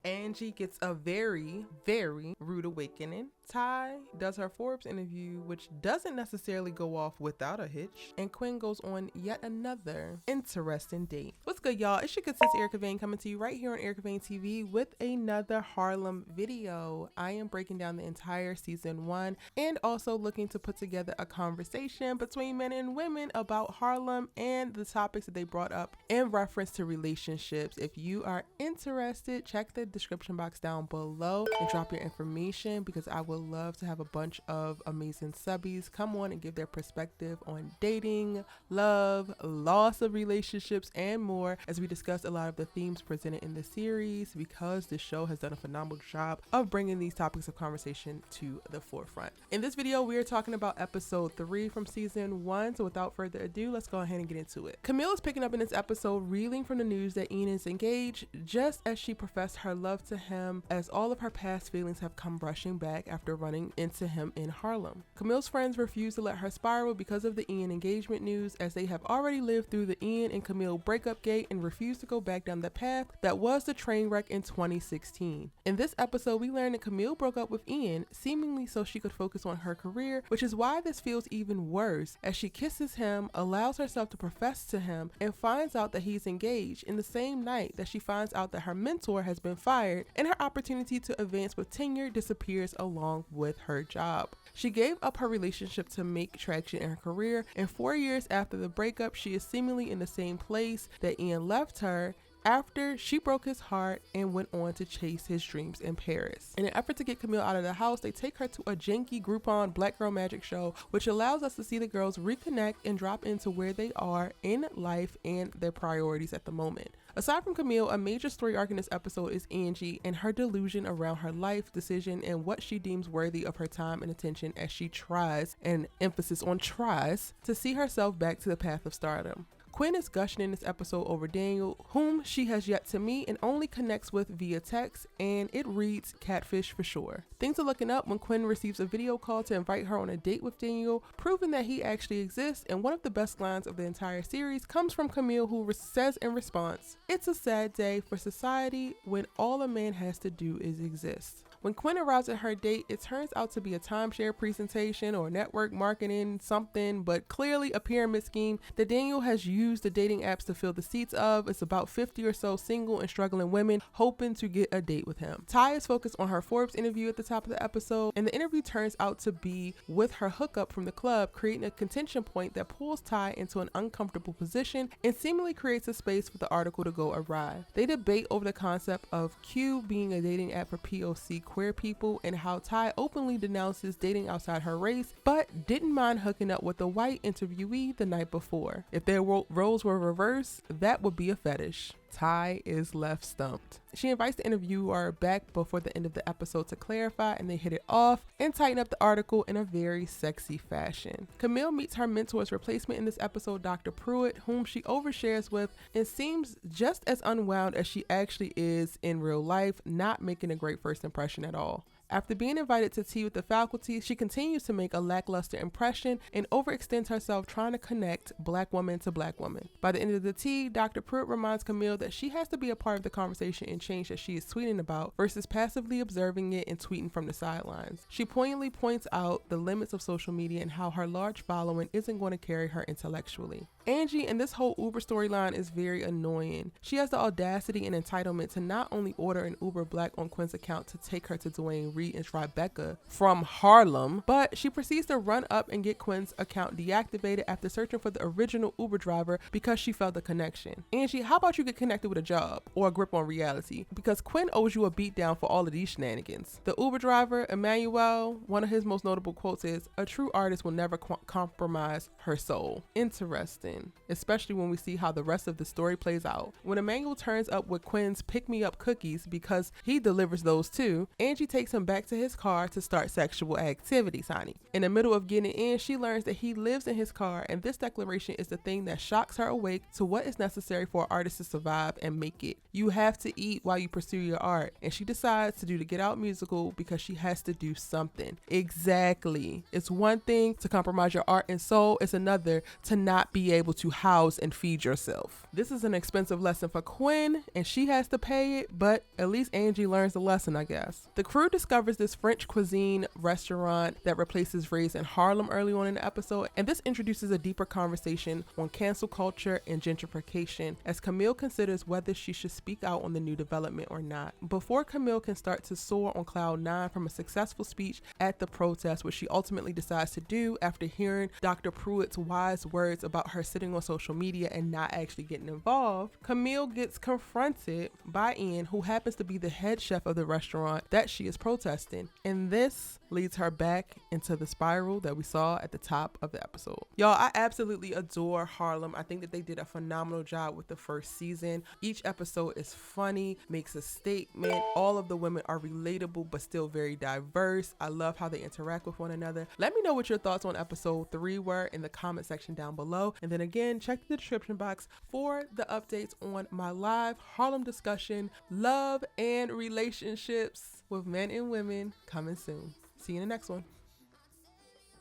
Angie gets a very, very rude awakening. Ty does her Forbes interview, which doesn't necessarily go off without a hitch. And Quinn goes on yet another interesting date. What's good, y'all? It's your good sis Erica Vane coming to you right here on Erica Vane TV with another Harlem video. I am breaking down the entire season 1 and also looking to put together a conversation between men and women about Harlem and the topics that they brought up in reference to relationships. If you are interested, check the description box down below and drop your information, because I would love to have a bunch of amazing subbies come on and give their perspective on dating, love, loss of relationships, and more, as we discuss a lot of the themes presented in the series, because this show has done a phenomenal job of bringing these topics of conversation to the forefront. In this video, we are talking about episode 3 from season 1, so without further ado, let's go ahead and get into it. Camille is picking up in this episode, reeling from the news that Ian is engaged, just as she professed her love to him, as all of her past feelings have come rushing back after running into him in Harlem. Camille's friends refuse to let her spiral because of the Ian engagement news, as they have already lived through the Ian and Camille breakup gate and refuse to go back down the path that was the train wreck in 2016. In this episode, we learn that Camille broke up with Ian, seemingly so she could focus on her career, which is why this feels even worse, as she kisses him, allows herself to profess to him, and finds out that he's engaged in the same night that she finds out that her mentor has been fired, and her opportunity to advance with tenure disappears along with her job. She gave up her relationship to make traction in her career, and 4 years after the breakup, she is seemingly in the same place that Ian left her after she broke his heart and went on to chase his dreams in Paris. In an effort to get Camille out of the house, they take her to a janky Groupon Black Girl Magic show, which allows us to see the girls reconnect and drop into where they are in life and their priorities at the moment. Aside from Camille, a major story arc in this episode is Angie and her delusion around her life decision and what she deems worthy of her time and attention, as she tries, and emphasis on tries, to see herself back to the path of stardom. Quinn is gushing in this episode over Daniel, whom she has yet to meet and only connects with via text, and it reads catfish for sure. Things are looking up when Quinn receives a video call to invite her on a date with Daniel, proving that he actually exists, and one of the best lines of the entire series comes from Camille, who says in response, "It's a sad day for society when all a man has to do is exist." When Quinn arrives at her date, it turns out to be a timeshare presentation or network marketing something, but clearly a pyramid scheme that Daniel has used the dating apps to fill the seats of. It's about 50 or so single and struggling women hoping to get a date with him. Ty is focused on her Forbes interview at the top of the episode, and the interview turns out to be with her hookup from the club, creating a contention point that pulls Ty into an uncomfortable position and seemingly creates a space for the article to go awry. They debate over the concept of Q being a dating app for POC queer people, and how Ty openly denounces dating outside her race, but didn't mind hooking up with the white interviewee the night before. If their roles were reversed, that would be a fetish. Ty is left stumped. She invites the interviewer back before the end of the episode to clarify, and they hit it off and tighten up the article in a very sexy fashion. Camille meets her mentor's replacement in this episode, Dr. Pruitt, whom she overshares with and seems just as unwound as she actually is in real life, not making a great first impression at all. After being invited to tea with the faculty, she continues to make a lackluster impression and overextends herself trying to connect black woman to black woman. By the end of the tea, Dr. Pruitt reminds Camille that she has to be a part of the conversation and change that she is tweeting about versus passively observing it and tweeting from the sidelines. She poignantly points out the limits of social media and how her large following isn't going to carry her intellectually. Angie and this whole Uber storyline is very annoying. She has the audacity and entitlement to not only order an Uber Black on Quinn's account to take her to Dwayne Reed and Tribeca from Harlem, but she proceeds to run up and get Quinn's account deactivated after searching for the original Uber driver because she felt the connection. Angie, how about you get connected with a job or a grip on reality? Because Quinn owes you a beatdown for all of these shenanigans. The Uber driver, Emmanuel, one of his most notable quotes is, "A true artist will never compromise her soul." Interesting, especially when we see how the rest of the story plays out. When Emmanuel turns up with Quinn's pick-me-up cookies, because he delivers those too, Angie takes him back to his car to start sexual activities, honey. In the middle of getting in, she learns that he lives in his car, and this declaration is the thing that shocks her awake to what is necessary for an artist to survive and make it. You have to eat while you pursue your art, and she decides to do the Get Out musical because she has to do something. Exactly. It's one thing to compromise your art and soul, it's another to not be able to house and feed yourself. This is an expensive lesson for Quinn, and she has to pay it, but at least Angie learns the lesson, I guess. The crew discovers this French cuisine restaurant that replaces Ray's in Harlem early on in the episode, and this introduces a deeper conversation on cancel culture and gentrification as Camille considers whether she should speak out on the new development or not. Before Camille can start to soar on cloud 9 from a successful speech at the protest, which she ultimately decides to do after hearing Dr. Pruitt's wise words about her sitting on social media and not actually getting involved, Camille gets confronted by Ian, who happens to be the head chef of the restaurant that she is protesting. And this leads her back into the spiral that we saw at the top of the episode. Y'all, I absolutely adore Harlem. I think that they did a phenomenal job with the first season. Each episode is funny, makes a statement. All of the women are relatable but still very diverse. I love how they interact with one another. Let me know what your thoughts on episode 3 were in the comment section down below. And then again, check the description box for the updates on my live Harlem discussion, love and relationships with men and women coming soon. See you in the next one.